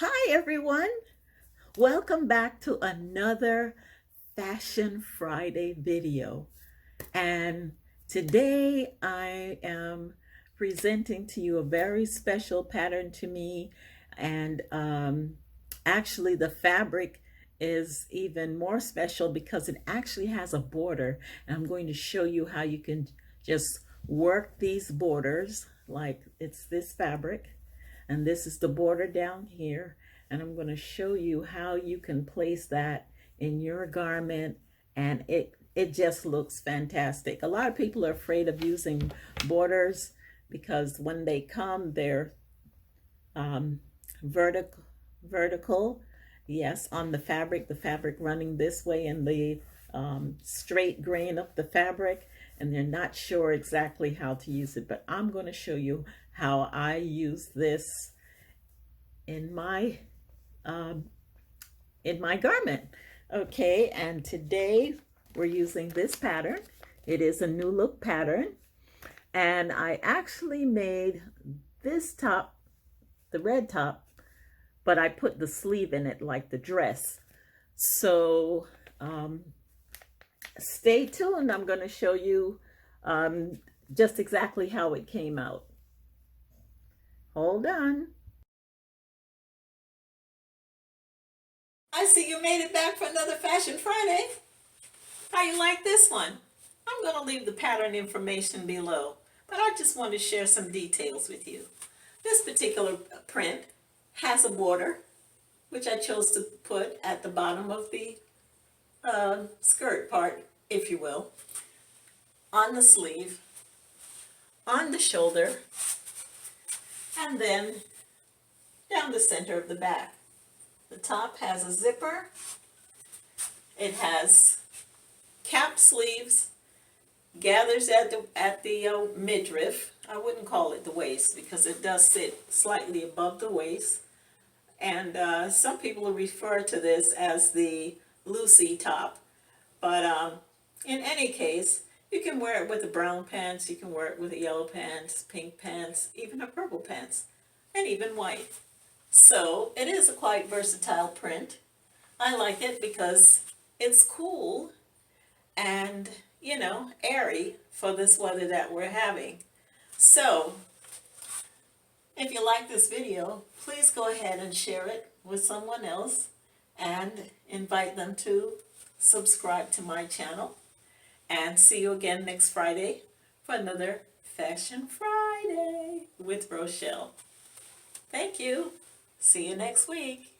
Hi everyone, welcome back to another Fashion Friday video. And today I am presenting to you a very special pattern to me. And actually the fabric is even more special because it actually has a border. And I'm going to show you how you can just work these borders like it's this fabric. And this is the border down here. And I'm going to show you how you can place that in your garment, and it just looks fantastic. A lot of people are afraid of using borders because when they come, they're um, vertical, yes, on the fabric running this way in the straight grain of the fabric, and they're not sure exactly how to use it. But I'm going to show you how I use this in my um, garment. Okay, and today we're using this pattern. It is a new look pattern, and I actually made this top, the red top, but I put the sleeve in it like the dress. So stay tuned. I'm going to show you just exactly how it came out. Hold on. I see you made it back for another Fashion Friday. How you like this one? I'm going to leave the pattern information below, but I just want to share some details with you. This particular print has a border, which I chose to put at the bottom of the skirt part, if you will, on the sleeve, on the shoulder, and then down the center of the back. The top has a zipper. It has cap sleeves, gathers at the midriff. I wouldn't call it the waist because it does sit slightly above the waist. And some people refer to this as the Lucy top. But in any case, you can wear it with the brown pants, you can wear it with the yellow pants, pink pants, even a purple pants, and even white. So it is a quite versatile print. I like it because it's cool and, you know, airy for this weather that we're having. So if you like this video, please go ahead and share it with someone else and invite them to subscribe to my channel. And see you again next Friday for another Fashion Friday with Rochelle. Thank you. See you next week.